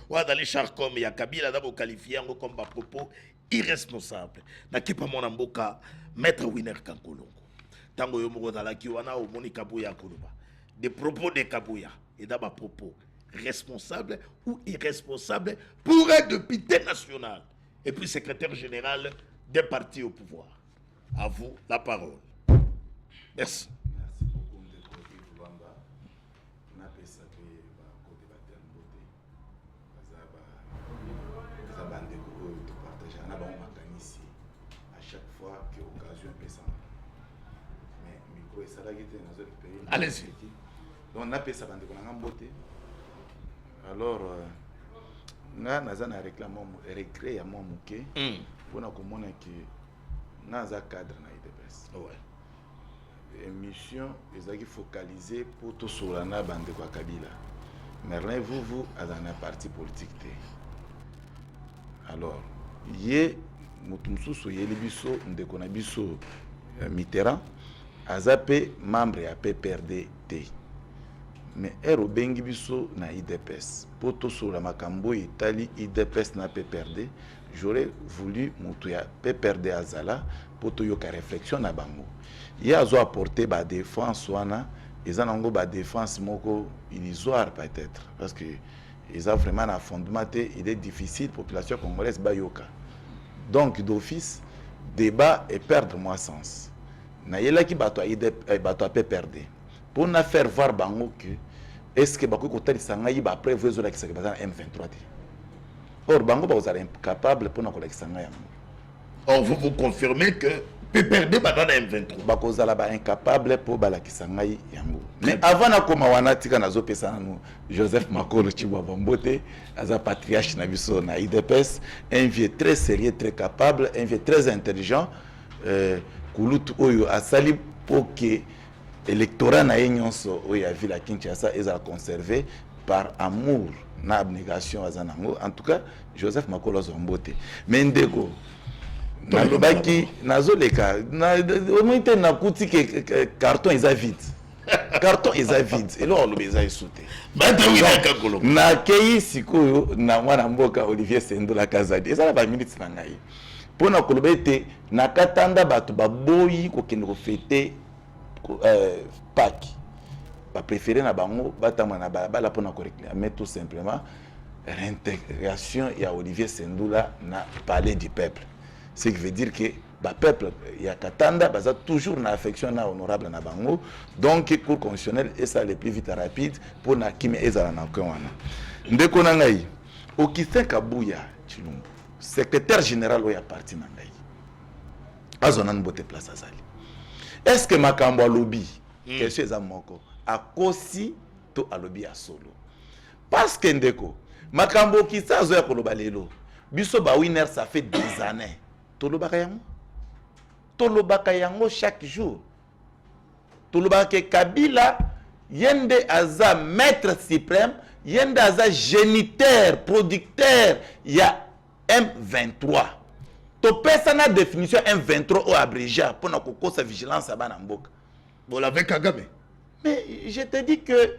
Ou dans les chars comme ya Kabila d'abord qualifié comme ba propos irresponsable. Na kipa mon mboka maître Winner Kankolongo. Tango yo moko zalaki wana o moni Kabuya koloba. Des propos de Kabuya et d'abord propos responsable ou irresponsable pour un député national et puis secrétaire général des partis au pouvoir. À vous la parole. Merci. Merci beaucoup de côté Kulamba. On a fait ça côté Batel Beauté. Ça va de partager. On a bon ici à chaque fois que occasion peut ça. Mais micro et ça là qui était dans notre pays. Allez-y. Donc on a fait ça bande qu'on a beauté. Alors nga nazana réclame à mon mouké pour na komona que naza cadre na IDPS. Ouais. Émission ezaki focalisée pour tout sur la bande kwa Kabila. Merlin vous dans un parti politique té. Alors yé mutumsusu yeli biso ndeko na biso Mitterrand azape membre ya PPRD té. Mais ero bengi biso na IDPS poto sur la makambo Italie IDPS na PPRD j'aurais voulu mutuya PPRD azala poto yoka réflexion na bango ya zo apporter ba défense wana ezanango ba défense moko illusoire peut-être parce que ils ont vraiment un fondement il est difficile population congolaise ba yoka donc d'office débat et perdre moi sens na yela ki bato bato PPRD pour na faire voir bango que est-ce que bako kotali sangai ba après vous la kisaka bazana M23 ti or bango ba ozala incapable pour na kola kisanga yango or vous confirmez que PPRD bazana M23 bako ozala ba incapable pour bala kisanga yango mais avant na koma wana tika nazo pesa nanu Joseph Makolo Chibwa Bombote aza patriarche na biso na IDPS un vieux très sérieux très capable un vieux très intelligent kulutu oyo asali poke électorat na nyonso oya villa Kinshasa est conservé par amour na abnégation azanango en tout cas Joseph Makolo Zombote mais ndeko na lobaki nazoleka na omonite na kuti que carton est vide carton est vide et là on le beza esouté na kei sikoyo na mwana mboka Olivier Sendola Kazadi ezala ba minutes na ngai pona kolobete na katanda bato baboyi kokende ko fêter Pâques. Ba préféré na bango batama na bala pona ko réclamer tout simplement réintégration ya Olivier Sendoula na palais du peuple. Ce qui veut dire que ba peuple ya katanda baza toujours na affection na honorable na bango donc cour constitutionnel et ça le plus vite rapide pour na kimi ezala na kwana. Ndeko na ngai Augustin Kabuya Chilumbu secrétaire général oya parti na ngai azona nbote place azali. Est-ce que makambo a lobby question eza moko akosi to alobi a solo parce que ndeko makambo kisa zo ya koloba lelo biso ba winner ça fait des années to lobaka yango chaque jour to lobaka Kabila yende aza maître suprême yende aza géniteur producteur ya M23 to pesa na définition M23 au abrégé pour na kokosa vigilance à bana mboka. Bon avec Kagame. Mais je te dis que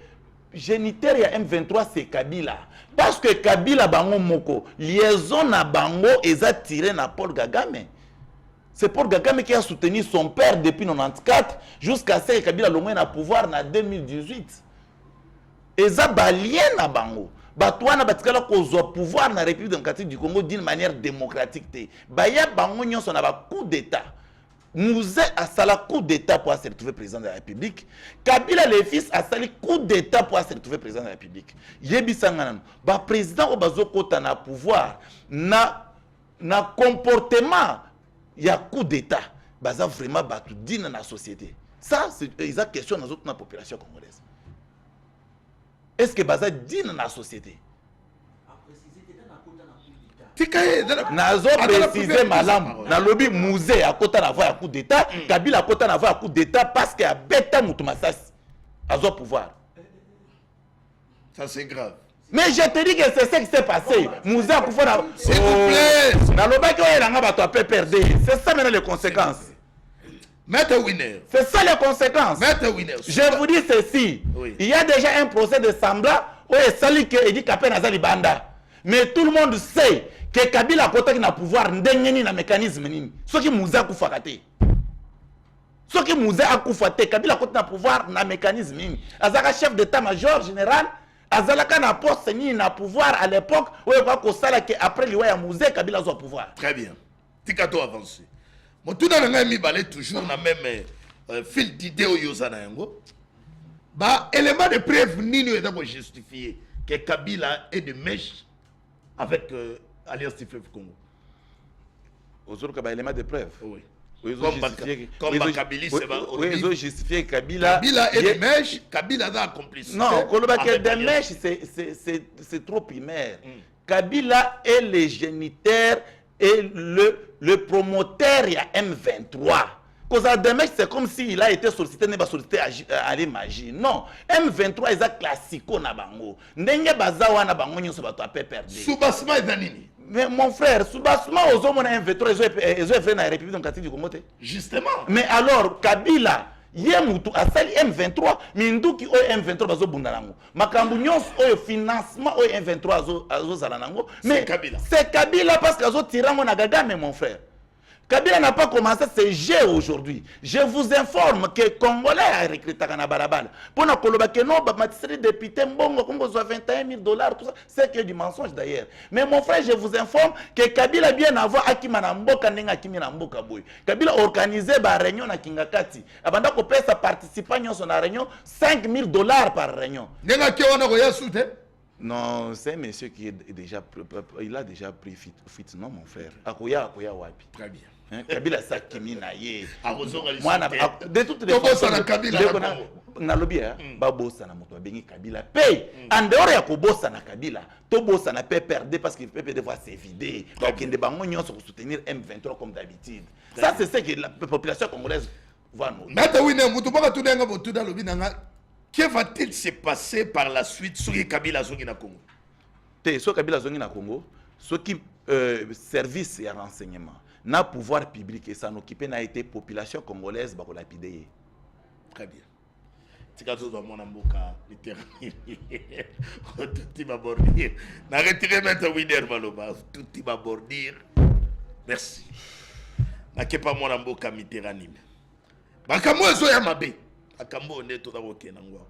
géniteur ya M23 c'est Kabila parce que Kabila bango moko liaison na bango eza tiré na Paul Kagame. C'est Paul Kagame qui a soutenu son père depuis 94 jusqu'à ce que Kabila le moins à pouvoir na 2018. Eza balien na bango. Batouana batikala kozwa pouvoir na République démocratique du Congo d'une manière démocratique té. Baya bango nyonso na ba coup d'état. Mouzé a sala coup d'état pour se retrouver président de la République. Kabila le fils a sali coup d'état pour se retrouver président de la République. Yebisangana ba président o bazokota na pouvoir na comportement ya coup d'état. Baza vraiment batu dina na société. Ça c'est une question dans la population congolaise. Est-ce que baza dit dans la société? Nazo préciser malam na lobby musée à côté na voix à coup d'état Kabila à côté na voix à coup d'état parce que a beta mutumasas azo pouvoir. Ça c'est grave. Mais je te dis que c'est ce qui s'est passé. Musée à pouvoir. S'il vous plaît. Na lobby que il nga bato a perdu. C'est ça maintenant les conséquences. Maître Winner. C'est ça les conséquences. Maître Winner. Je vous dis ceci. Oui. Il y a déjà un procès de semblant où il s'allie que Edi Kapé Nazali Banda. Mais tout le monde sait que Kabila a côté na pouvoir ndengeni na mécanisme nini. Ce qui Mouza Koufakate. Ce qui Mouza a Koufate, Kabila a côté na pouvoir na mécanisme nini. Azaka chef d'état-major général, Azalaka na poste ni na pouvoir à l'époque, où il va kosala que après liwa ya Mouza Kabila a pouvoir. Très bien. Tikato avancé. Mon tout dans le mi balé toujours na même fil d'idée au yozana yango. Bah élément de preuve nini est d'abord justifié que Kabila est de mèche avec Alliance du Fleuve Congo. Aujourd'hui, il y a élément de preuve. Oui. Comme Kabila, ils ont justifié Kabila. Kabila est de mèche, Kabila a accomplissé. Non, de mèche, c'est trop primaire. Kabila est le géniteur et le promoteur, il y a M23. Cause de mèche, c'est comme s'il a été sollicité, n'est pas sollicité à l'imagine. Non, M23 est un classico na bango. Ndenge bazawa na bango nyoso bato a perdu. Soubassement est danini. Mais mon frère, Soubassement aux hommes M23, ils ont fait dans la République démocratique du Congo. Justement. Mais alors, Kabila, Yemutu a sali M23, Minduki o M23 bazo bundanango. Makambu nyos o financement o M23 azo zalanango. Mais c'est Kabila parce qu'ils ont tiré mon agagame, mon frère. Kabila n'a pas commencé ce jeu aujourd'hui. Je vous informe que Congolais a recruté à Barabal. Pour nous dire que non, les députés Mbongo, Congo, 21 000 $, tout ça, c'est que du mensonge d'ailleurs. Mais mon frère, je vous informe que Kabila bien avant Akima Namboka, Akimi Namboka Boy. Kabila a organisé une réunion à Kingakati. Avant qu'on puisse participer à une réunion, 5 000 $ par réunion. Non, c'est un monsieur qui est déjà, il a déjà pris fit, non mon frère. Akoya wapi. Très bien. Kabila sakimi na ye. Moi de toutes les façons na lobby ba bossa na moto bengi Kabila paye en dehors ya ko bossa na Kabila to bossa na PPRD parce que PPRD va se vider ba kende bango nyonso ko soutenir M23 comme d'habitude. Ça c'est ce que la population congolaise voit nous. Nata wine mutu baka tunenga botu da lobby nanga. Que va-t-il se passer par la suite sur Kabila zongi na Congo? Te so Kabila zongi na Congo, ce qui service et renseignement na pouvoir public et ça n'occupe n'a été population congolaise ba ko lapider. Très bien. Tikazo do mona mboka littéralement. Tout va bordir. Na retirer maintenant winner maloba, tout va bordir. Merci. Na kepa mona mboka Mitterrand. Bakambo zo ya mabe. Akambo neto da wokena ngwa.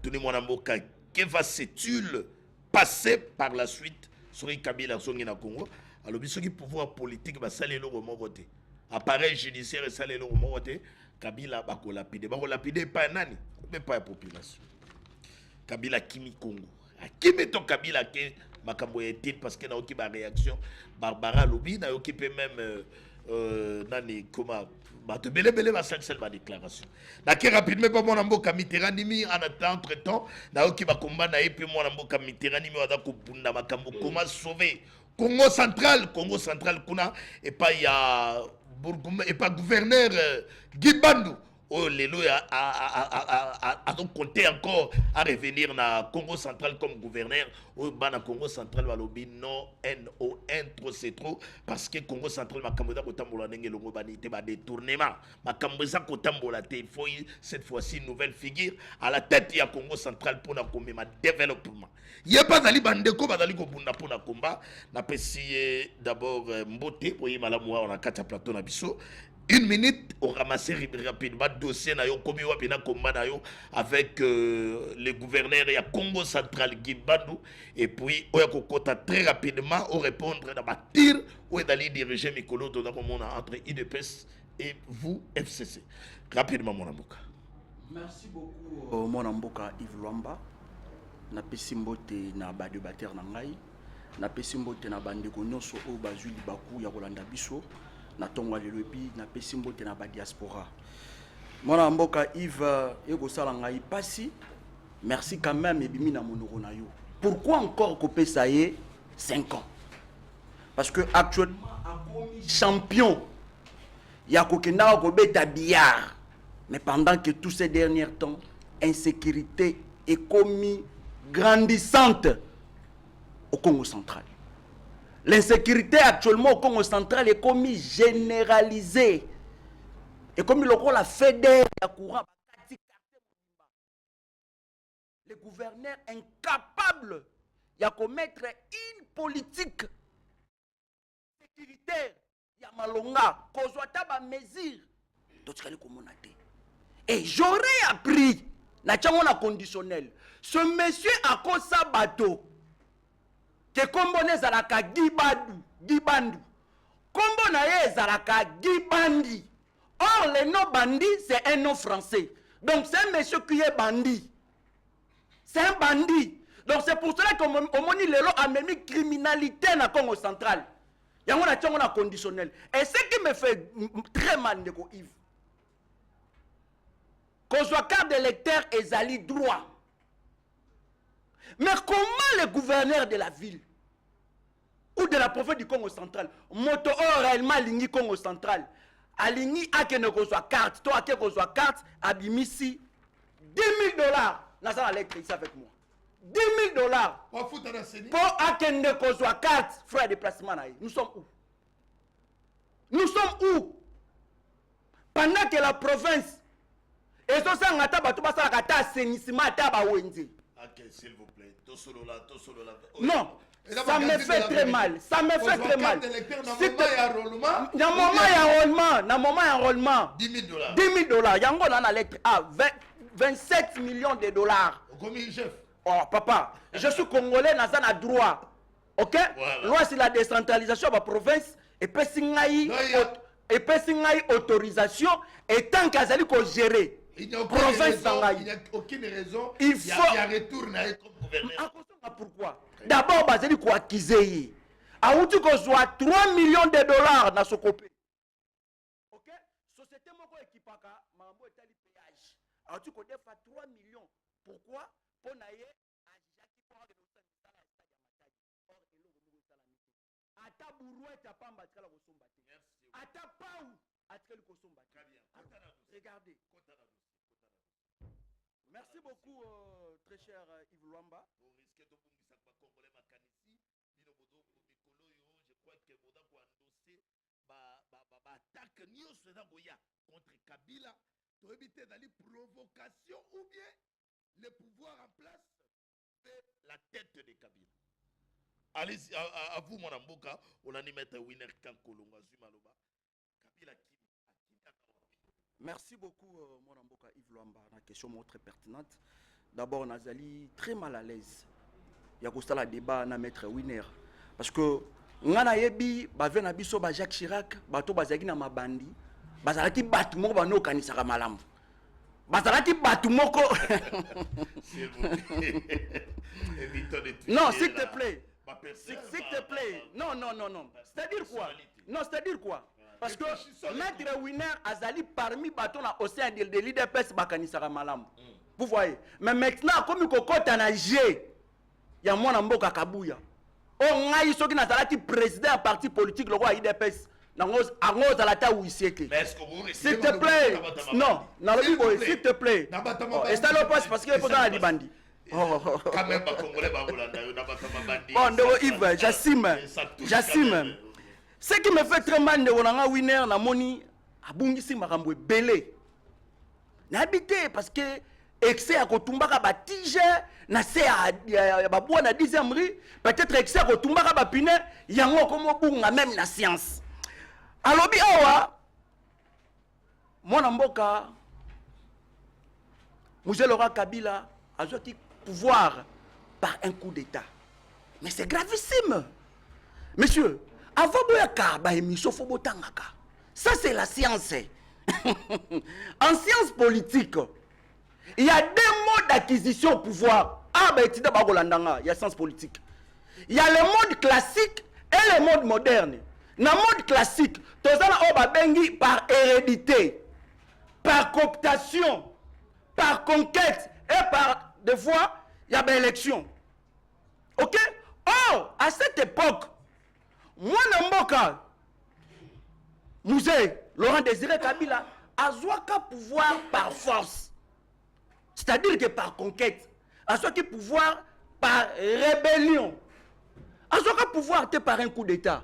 Tuni mona mboka, que va-t-il passer par la suite sur Kabila zongi na Congo? Alors, ce qui pouvoir politique va saler le roman voté. Appareil judiciaire et saler le roman voté. Kabila va lapider. Va lapider pas nani, mais pas la population. Kabila Kimi Congo. Qui met ton Kabila qui makambo était parce que na oki ba réaction Barbara Lobi na oki peut même nani comment bato belé va sanctionner ma déclaration. Na qui rapidement pas mon amboka Mitterrand nimi en entre temps na oki ba combat na et puis mon amboka Mitterrand nimi wada ko bunda makambo comment sauver Congo central kuna et pas il y a et pas gouverneur Guy Bandou. Oh, Lelo a donc compté encore à revenir na Congo central comme gouverneur. Oh, na Congo central walobi non trop c'est trop parce que Congo central makamboza kotambola ndenge longo banité ba détournement makamboza kotambola te il faut cette fois-ci une nouvelle figure à la tête ya Congo central pour na komema développement. Yé pas dali bandeko bazali ko bunda pour na combat na pesi d'abord mbote pour y malamu on a kata plateau na biso. Une minute, on ramasse rapidement le dossier avec le gouverneur et Congo central Gimbandou. Et puis, on a très rapidement on répondre à ma tir où est allé diriger Mikolo entre IDPS et vous, FCC. Rapidement, mon amboka. Merci beaucoup, mon amboka Yves Luamba. Na pesimbote na ba débatteur na ngai. Na pesimbote na bandeko nyonso o bazuli baku ya kolanda biso. Na tonga lelo epi na pesimbote na ba diaspora. Mwana mboka Yves eko sala ngai pasi. Merci quand même ebimi na monoko na yo. Pourquoi encore ko pesa ye 5 ans? Parce que actuellement akomi champion ya kokenda ko beta billard. Mais pendant que tous ces derniers temps insécurité est commis grandissante au Congo central. L'insécurité actuellement au Congo central est commis généralisée. Et comme le rôle a fait des courants, les gouverneurs incapables de commettre une politique sécuritaire ya malonga kozwa ta ba mesure totikali komona te. Et j'aurais appris na tiango na conditionnel ce monsieur akosa bato ke kombo ne ezalaka gibandu kombo na ye ezalaka gibandi. Or le nom bandit c'est un nom français, donc c'est un monsieur qui est bandit, c'est un bandit. Donc c'est pour cela qu'on moni lelo a même criminalité na Congo central. Yango na tiango na conditionnel. Et ce qui me fait très mal ndeko Yves, qu'on soit carte d'électeur ezali droit. Mais comment le gouverneur de la ville ou de la province du Congo central, moto réellement lingi Congo central, alingi akene ko soit carte, toi ake ko soit carte, abimisi $10,000 na ça la lettre ici avec moi. $10,000 pour akene ko soit carte, frais de déplacement na. Nous sommes où? Nous sommes où? Pendant que la province et ça ça ngata bato ba sala kata assainissement ata ba wenze. OK, s'il vous plaît. Tosolo là. Non. Ça me fait très mal. Ça me fait très mal. Il y a un moment d'enrôlement. $10,000. Yango dans la lettre A, 27 millions de dollars. Oh papa, je suis congolais, n'a droit. OK? Loi sur la décentralisation de la province et Pessingaï autorisation et tant qu'Azali ko gérer. Il n'y a aucune raison. Il faut retourner comme gouverneur. Pourquoi? D'abord, Bazeli ko acquise. Aouti ko soit 3 millions de dollars dans ce copé. OK? Société moko ekipaka, mambo etali péage. Aouti ko defa 3 millions. Pourquoi? Pour naye ajaki pour de l'autre sala stade ya matadi. Or eloko moko sala miti. Ata buruet ya pamba tikala ko somba te. Ata pau atikali ko somba. Très bien. Regardez. Merci beaucoup, très cher Yves Luamba. Vous risquez de vous mettre à Congolais Makanisi. Je crois que vous avez endossé attaque contre Kabila pour éviter d'aller provocation ou bien le pouvoir en place de la tête de Kabila. Allez-y, à vous, mon amboka, on a mis mettre Winner Kankolonga Zumaloba. Kabila qui. Merci beaucoup, mon amboka Yves Luamba. Une question très pertinente. D'abord, Nazali très mal à l'aise. Il y a un débat na maître Winner. Parce que, ngana yebi, bave na biso ba Jacques Chirac, bato bazaki na mabandi, bazalaki batu moko bano kanisaka malamu. Bazalaki batu moko. Non, s'il te plaît. S'il te plaît. Non. C'est-à-dire quoi? Non, c'est-à-dire quoi? Parce que maître Winner azali parmi bateaux au sein de l'IDPS bakanisaka malamu. Vous voyez? Mais maintenant, comme il y a un G, il y a un mboka kabuya. On a eu ceux qui n'ont président d'un parti politique, le roi IDPS. S'il te plaît. Non, s'il te plaît. Et ça le passe parce qu'il faut dans la bandi. Quand même, Congolais, bon, Yves, j'assume. Ce qui me fait très mal de Ronanga Winner, na moni, abungisi makambo belé. N'habité parce que excès à Kotumbaka batije, na se à babou na 10e rue, peut-être excès à Kotumbaka bapine, yango comme bunga même na science. Alobi awa, mon amboka, Monsieur Laurent Kabila a joué pouvoir par un coup d'État. Mais c'est gravissime. Monsieur, avant ça c'est la science. En science politique, il y a deux modes d'acquisition au pouvoir. Il y a science politique. Il y a le mode classique et le mode moderne. Dans le mode classique, par hérédité, par cooptation, par conquête et par des fois, il y a des élections. Ok? Or, à cette époque, moi, Namboka, Musée, Laurent Désiré Kabila, a un pouvoir par force. C'est-à-dire que par conquête. A un pouvoir par rébellion. A un pouvoir par un coup d'État.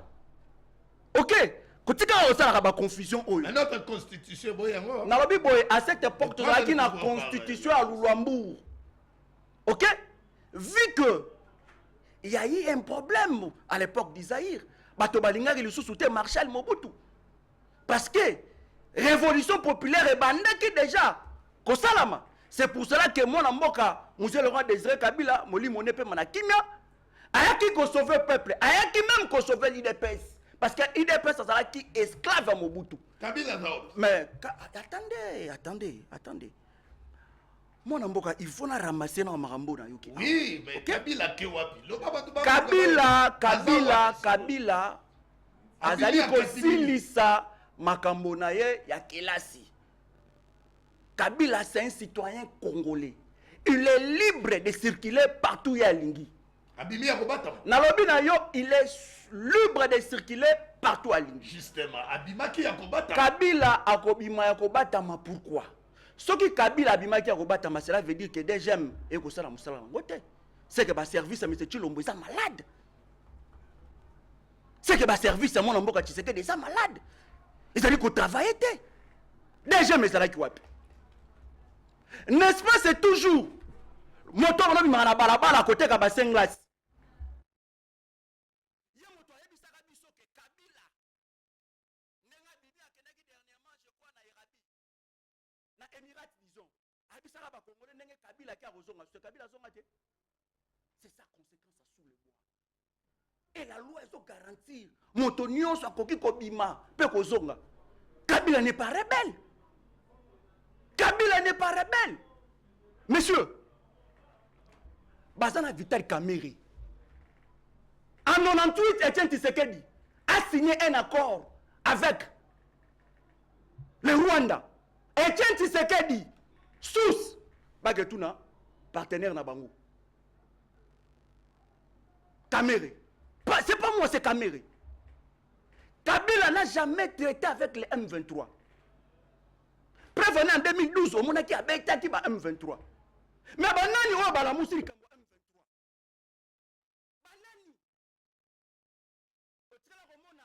Ok? Quand on a une confusion, notre constitution, à cette époque, il y a une constitution à Lulambourg. Ok? Vu que il y a eu un problème à l'époque d'Isaïr. Bato balingaki lisusu te Marshal Mobutu. Parce que révolution populaire est bandaki déjà. Kosalama. C'est pour cela que mon amboka, monsieur le roi Désiré Kabila, moli monepe manakimia, ayaki ko sauver le peuple, ayaki même ko sauver l'IDPS. Parce que l'IDPS ça qui esclave à Mobutu. Kabila Mais attendez. Mon amboka, il faut na ramasser na marambo na yoki. Oui, mais okay. Kabila ke wapi? Kabila azali kosilisa makambo na ye ya kelasi. Kabila c'est un citoyen congolais. Il est libre de circuler partout où il y a Lingi. Abimi akobata. Nalobi na yo, il est libre de circuler partout à Lingi. Justement, abimaki akobata. Kabila akobima akobata ma pourquoi? Ce qui Kabila abimaki akobata ma cela veut dire que des j'aime et que ça la musala ngote. C'est que ba service à M. Chilombo est malade. C'est que ba service à mon amboka Tshisekedi déjà malade. Ils allaient qu'on travaille était. Des j'aime ça la qui wapi. N'est-ce pas, c'est toujours moto on a mis na balabala à côté ka ba senglas. C'est sa conséquence à sous le bois. Et la loi est garantir. Motonio soit koki kobima pe kozonga. Kabila n'est pas rebelle. Kabila n'est pas rebelle. Monsieur, Bazana Vital Kamere, en 98, Etienne Tshisekedi a signé un accord avec le Rwanda. Etienne Tshisekedi, sous Bagetuna, partenaire Nabango. Kamere. C'est pas moi, c'est Kamere. Kabila n'a jamais traité avec les M23. Prévenez en 2012, au monde qui a bêta qui va M23. Mais banani ou bala musiri comme M23. Banani. Au travers au monde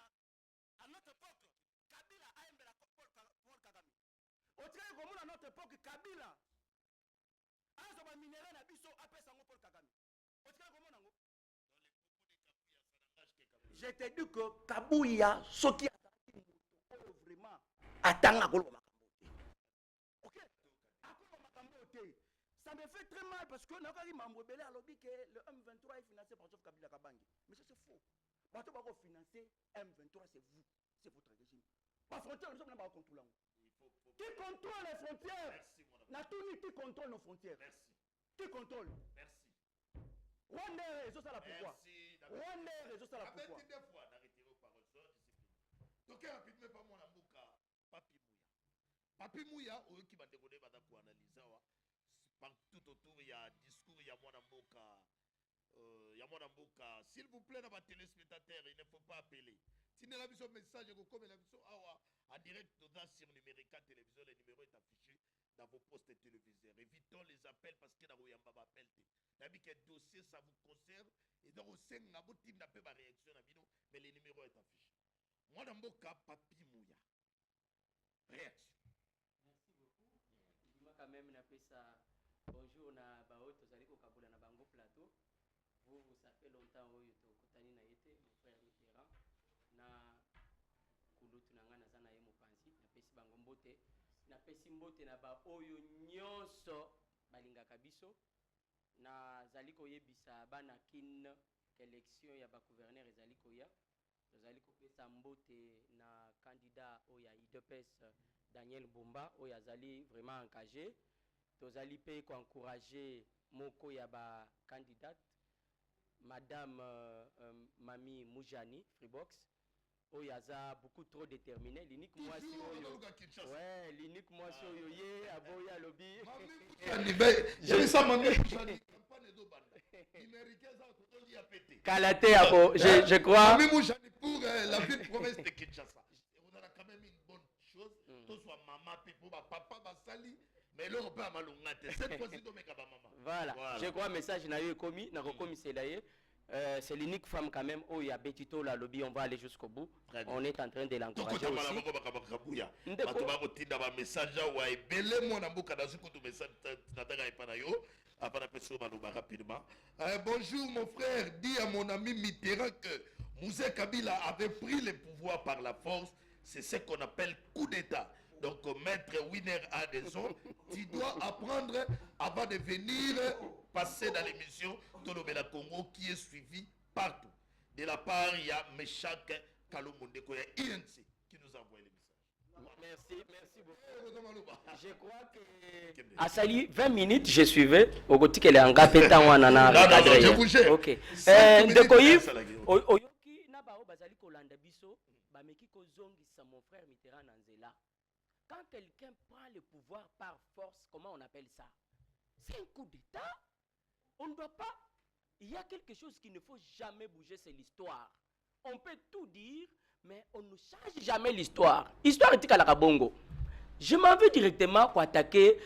à notre époque, Kabila a aimé la Paul Kagame. Au travers au monde à notre époque, Kabila a un minéral à biso après ça Paul Kagame. Au travers au monde je te dis que Kabouya, ce qui a vraiment attend à Koloma. Ça me fait très mal parce que nous avons rebellé à l'objet que le M23 est financé par Joseph Kabila Kabangi. Mais ça c'est faux. Parce que vous financez M23, c'est vous. C'est votre régime. La frontière, nous sommes là-bas au contrôle. Qui contrôle les frontières? Merci. Qui contrôle nos frontières? Merci. Qui contrôle? Merci. Rwanda, c'est ça la pourquoi. Rwanda, c'est ça la pourquoi. Deux fois d'arrêter vos paroles. Donc, rapidement, pas mon amouka, Papi Mouya, ou qui va décoder, va analyser. Tout autour, il y a un discours, il y a mon amouka. S'il vous plaît, dans ma téléspectateur, il ne faut pas appeler. Si vous avez un message, comme la mission en direct sur numérique télévision, le numéro est affiché dans vos postes téléviseurs. Évitons les appels parce que vous avez un appel. D'habitude, que dossier, ça vous concerne. Et donc, vous avez une réaction, mais le numéro est affiché. Moi, dans mon cas, Papi Mouya. Réaction. Merci beaucoup. Dis-moi quand même, ça. Bonjour, na bao tozali ko kabula na bango plateau. Vous ça fait longtemps oyo to kotani na yete mon frère Mitterrand na kulutu na ngana zana ye mopanzi na pesi bango mbote na pesi mbote na ba oyo nyonso balingaka biso na zali ko yebisa bana kin élection ya ba gouverneur ezali ko ya tozali ko pesa mbote na candidat oya IDPS Daniel Bumba oyo azali vraiment engagé. Tozali pe ko encourager moko ya ba candidate madame Mami Moujani Freebox oyo aza beaucoup trop déterminé l'unique moi si oyo ouais l'unique moi si oyo ye aboya lobby j'ai ça Mami Moujani campagne do banda numérique ça to li a pété Kalaté abo je crois Mami Moujani pour la ville province de Kinshasa et on a quand même une bonne chose to soit maman pe pour papa basali. Mais là, on peut pas malongate. Cette fois-ci, on met maman. Voilà. Je crois que le message n'a eu commis, n'a commis c'est l'unique femme quand même où il y a Betito la lobby, on va aller jusqu'au bout. On est en train de l'encourager aussi. Avant d'appeler Maloba rapidement. Bonjour mon frère, dis à mon ami Mitterrand que Mouzé Kabila avait pris le pouvoir par la force. C'est ce qu'on appelle coup d'État. Donc Maître Winner a raison. Tu dois apprendre avant de venir passer dans l'émission Tolobela Congo qui est suivi partout. De la part, il y a Meshak Kalomondeko, il y a INC qui nous a envoyé le message. Merci beaucoup. Je crois que à Sali 20 minutes je suivais au côté qu'elle est en gapeta wana je bougeais. OK. Ndeko Yves oyoki na ba bazali kolanda biso ba meki ko zongisa mon frère Mitterrand Nanzela. Quand quelqu'un prend le pouvoir par force, comment on appelle ça? C'est un coup d'état. On ne doit pas. Il y a quelque chose qu'il ne faut jamais bouger, c'est l'histoire. On peut tout dire, mais on ne change jamais l'histoire. Histoire est à la Bongo. Je m'en vais directement pour attaquer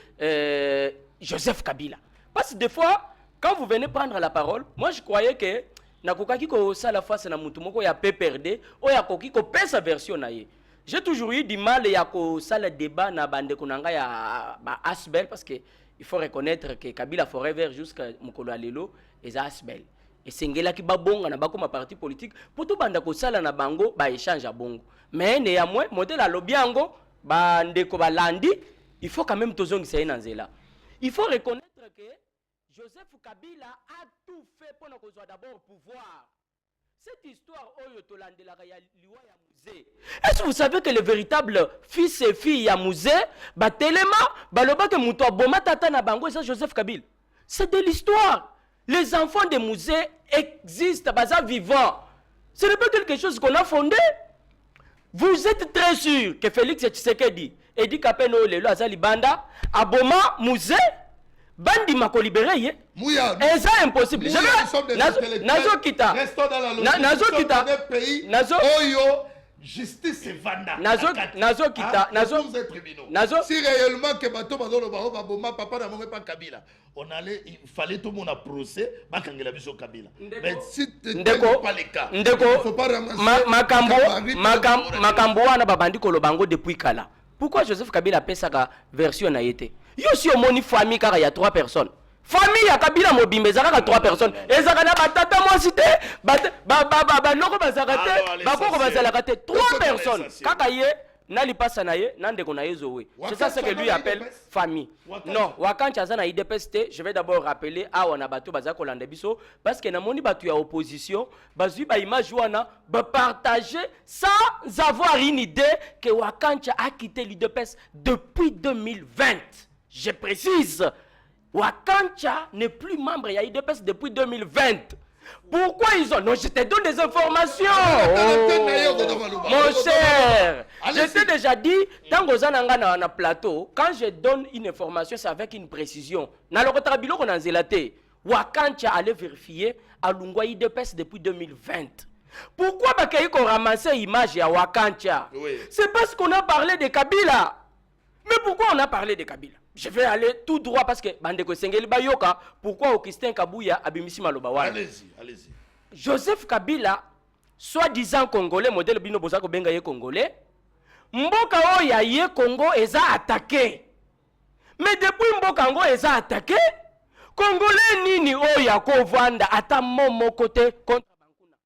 Joseph Kabila. Parce que des fois, quand vous venez prendre la parole, moi je croyais que nakokaki ko sala face na mutu moko ya PPRD o ya koki ko pesa version na ye. J'ai toujours eu du mal ya ko sala débat na bande kunanga ya ba Asbel parce que il faut reconnaître que Kabila forever jusqu'à mukolo alelo eza Asbel. Et sengela ki ba bonga na bako ma parti politique pour tout banda ko sala na bango ba échange à bongo. Mais néanmoins modèle à lobiango ba ndeko ba landi, il faut quand même tozongi sa nzela. Il faut reconnaître que Joseph Kabila a tout fait pour nous d'abord pouvoir. Cette histoire, est-ce que vous savez que le véritable fils et fille à Mouzé, Joseph Kabila, c'est de l'histoire. Les enfants de Mouzé existent, vivants. Ce n'est pas quelque chose qu'on a fondé. Vous êtes très sûr que Félix Tshisekedi, Edi Kapeno, Lelo Azali Banda, Aboma, Mouzé, Bandi mako libéré, c'est impossible. Nazo kita. Restons dans la logique. Nazo kita. Pays. Nazo. Oyo. Justice et Vanda. Nazo kita. Nazo. Si réellement que bateau bazolo baboma papa na monge pas Kabila. On allait, il fallait tout le monde à procès. Bakangela biso Kabila. Mais si ndeko pas les cas. Ndeko. Il faut pas ramasser. Makambo wana babandi kolobango depuis kala. Pourquoi Joseph Kabila a fait sa version na été? Yo si au moni famille car il y a 3 personnes. Famille ya Kabila Mobimbe zaka 3 personnes. Ezaka na batata moi cité noko bazakate bakoko bazalakate 3 personnes. Kaka ye nali pasa na ye nandeko na yezowe. C'est ça ce que lui appelle famille. Non, wakancha za na IDPST, je vais d'abord rappeler awa na bato bazako lande biso parce que na moni bato ya opposition bazui ba image wana ba partager sans avoir une idée que Wakancha a quitté l'IDPS depuis 2020. Je précise, Wakancha n'est plus membre de l'IDPS depuis 2020. Pourquoi ils ont... Non, je te donne des informations. Oh, mon cher, je t'ai déjà dit, dans le plateau, quand je donne une information, c'est avec une précision. Dans le retrabilo qu'on a zélaté, Wakancha allait vérifier à Lungwa IDPS depuis 2020. Pourquoi qu'on ramasse l'image à Wakancha? C'est parce qu'on a parlé de Kabila. Mais pourquoi on a parlé de Kabila? Je vais aller tout droit parce que Bandeko Sengeli Bayoka, pourquoi Augustin Kabouya Abimisi Malobawa? Allez-y, allez-y. Joseph Kabila, soi-disant congolais, modèle Bino Bozako Bengaye congolais, Mboka Oya Ye Congo est attaqué. Mais depuis Mboka Ngo est attaqué, Congolais Nini Oya Kovanda ata mon côté contre Bankuna.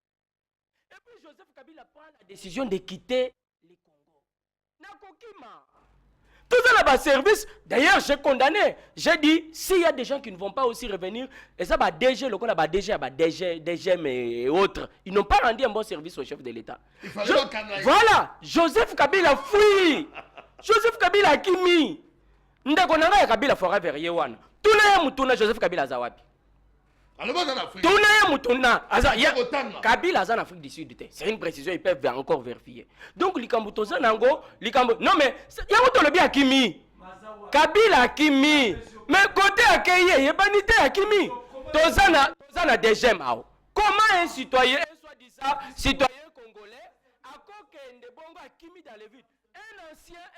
Et puis Joseph Kabila prend la décision de quitter le Congo. Nakokima. Tout ça là-bas service, d'ailleurs j'ai condamné, j'ai dit, s'il y a des gens qui ne vont pas aussi revenir, et ça va DG, le là DG et autres, ils n'ont pas rendu un bon service au chef de l'État. Voilà, Joseph Kabila fui, Joseph Kabila Kimi, Ndeko Nanga Kabila fera verrier wana, tout le monde Joseph Kabila Zawapi. Kabila en Afrique du Sud. C'est une précision, ils peuvent encore vérifier. Donc, Likambutoza Nango, non mais, il y a un bien Kimi. Kabila Kimi. Mais côté accueilli, il y a banité à Kimi. Tozana déjà mao. Comment un citoyen, soi-disant citoyen congolais, a coqué de bongo à Kimi dans le vide?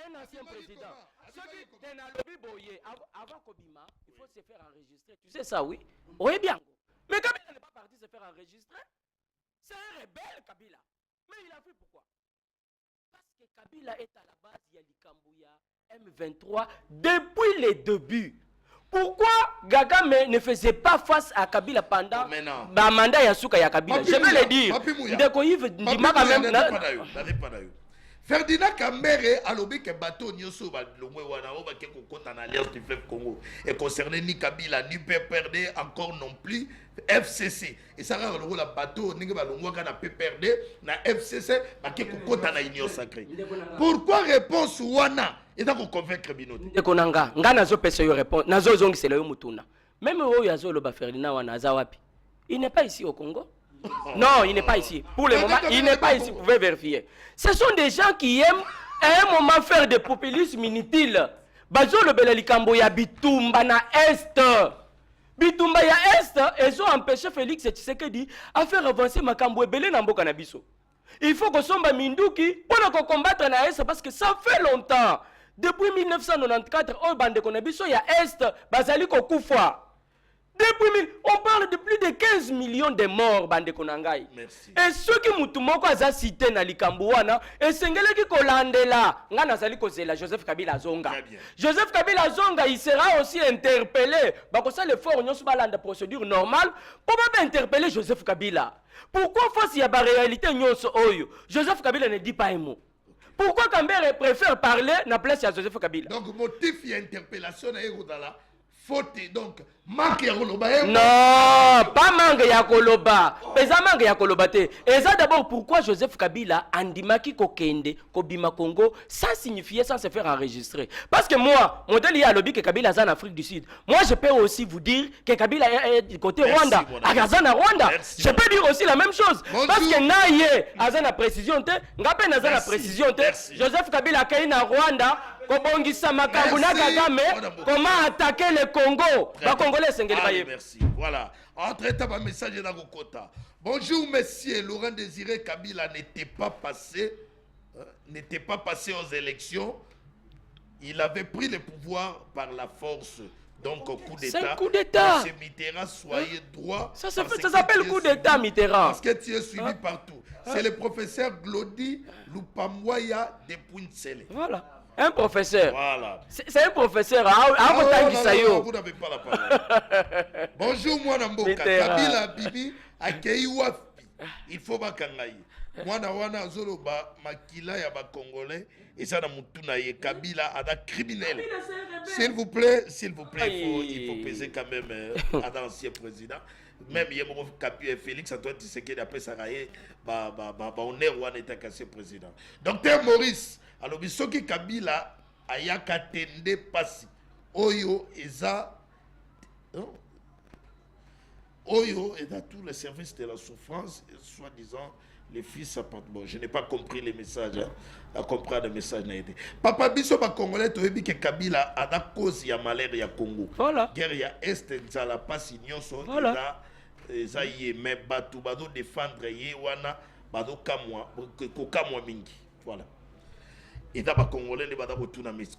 Un ancien président. Celui d'un lobby boyé, avant Kobima, il faut se faire enregistrer. Tu sais ça, oui? Oui, bien. Mais Kabila n'est pas parti se faire enregistrer. C'est un rebelle, Kabila. Mais il a fait pourquoi? Parce que Kabila est à la base, il y a l'Ikambouya, M23, depuis les débuts. Pourquoi Kagame ne faisait pas face à Kabila pendant le mandat Yasuka ya Kabila? Je vais le dire. Ndeko Yves Ndimaka même. Ferdinand Kambere a lobby que bateau nyoso ba longwe wana o ba ke kokota na alliance du fleuve Congo et concerné ni Kabila ni PPRD encore non plus FCC et ça rend le bateau ni ba longwa kana PPRD na FCC ba ke kokota na union sacrée. Pourquoi réponse wana et ça ko convaincre binote ndeko nanga ngana zo pesa yo réponse nazo zongisela yo mutuna même oyo azo ba Ferdinand wana aza wapi? Il n'est pas ici au Congo. Non, il n'est pas ici. Pour le moment, il n'est pas ici. Vous pouvez vérifier. Ce sont des gens qui aiment à un moment faire des populismes inutiles. Bazo le Belalikambo ya Bitumba na Est. Bitumba ya Est, ils ont empêché Félix Tshisekedi à faire avancer Makambo Ebele na mboka na biso. Il faut que Somba Minduki pour combattre na Est parce que ça fait longtemps. Depuis 1994, au bande konabiso ya Est, bazali ko kufa. Depuis, on parle de plus de 15 millions de morts, bande konangai. Merci. Et ceux qui mutumoko aza cité na likambuana, et sengele ki kolandela, nga nazali kozela Joseph Kabila Zonga. Joseph Kabila Zonga, il sera aussi interpellé. Bakosa le fort nyonso balanda procédure normale pour pas interpeller Joseph Kabila. Pourquoi face il y a la réalité nyonso oyo? Joseph Kabila ne dit pas un mot. Pourquoi Kambere préfère parler na place à Joseph Kabila? Donc motif y interpellation na Erodala. Faute donc manque ya koloba. Non, pas manque ya koloba. Eza manque ya koloba te. Eza d'abord pourquoi Joseph Kabila andimaki kokende kobima Congo sans signifier, sans se faire enregistrer. Parce que moi, modèle ya lobby que Kabila est en Afrique du Sud. Moi je peux aussi vous dire que Kabila est du côté Rwanda. Agazana Rwanda. Je peux dire aussi la même chose. Bonjour. Parce que naie azana précision te, ngape nazana précision te. Joseph Kabila kei na Rwanda. Comment attaquer le Congo? Merci. Voilà. Entre-temps, un message dans le quota. Bonjour, messieurs. Laurent Désiré Kabila n'était pas passé aux élections. Il avait pris le pouvoir par la force. Donc, au coup d'État. C'est un coup d'État. Monsieur Mitterrand, soyez droit. Ça s'appelle coup d'État, Mitterrand. Parce que tu es suivi partout. C'est le professeur Glody Lupamwaya de Pointsele. Voilà. Un professeur. Voilà. C'est un professeur. Vous n'avez pas la parole. Bonjour, moi, Namboka. Kabila Bibi, Akeiwa. Il faut bakangaï. Moi, Nawana Zoloba, Makila, Yaba Congolais. Et ça, Kabila, Ada criminel. S'il vous plaît, il faut peser quand même à l'ancien président. Même Félix Antoine Tshisekedi après ça, on est cassé président. Docteur Maurice. Alors, bisoki Kabila ayaka tende pasi oyo eza tous les services de la souffrance, soi-disant les fils bon, je n'ai pas compris les messages, à comprendre les messages n'a été. Papa biso ba congolais to yebi que Kabila a da cause ya malheur ya Congo. Voilà. Guerre ya est nzala pasi nyonso eza ye mais batu bado défendre ye wana bado kamwa mingi. Voilà. Et d'abord, Congolais ne va pas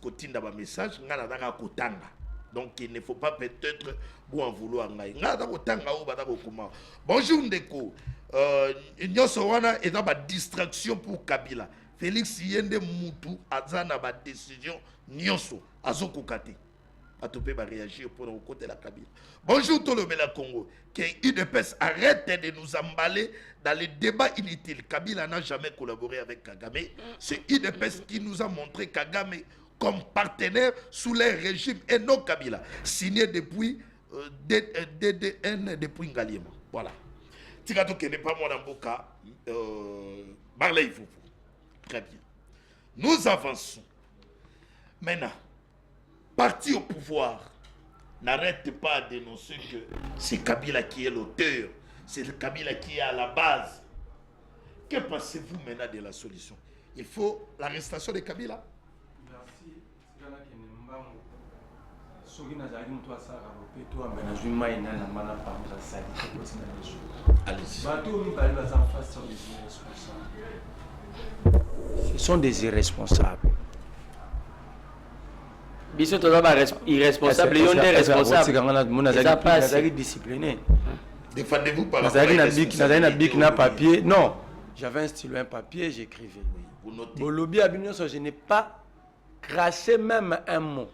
kotinda ba message, ngana daka kotanga. Donc il ne faut pas peut-être vous en vouloir ngai. Ngana daka kotanga ou badako kuma. Bonjour Ndeko. Nyoso wana est dans ba distraction pour Kabila. Félix Yende Moutou azana ba décision nyoso azoko kate. Atopé va réagir pour le côté de la Kabila. Bonjour tout le Bela Congo. Que UDPS arrête de nous emballer dans les débats inutiles. Kabila n'a jamais collaboré avec Kagame. C'est UDPS qui nous a montré Kagame comme partenaire sous les régimes et non Kabila. Signé depuis DDN depuis Ngaliema. Voilà. Tikato qui n'est pas mon amboka. Barley Foufou. Très bien. Nous avançons. Maintenant. Parti au pouvoir, n'arrête pas de dénoncer que c'est Kabila qui est l'auteur, c'est Kabila qui est à la base. Que pensez-vous maintenant de la solution? Il faut l'arrestation de Kabila. Merci. Ce sont des irresponsables. Biso toza irresponsable, ils ont des responsables. Discipliné. Défendez-vous par un papier. Non, j'avais un stylo, un papier, j'écrivais. Vous notez. Au lobby à Bignon, je n'ai pas craché même un mot.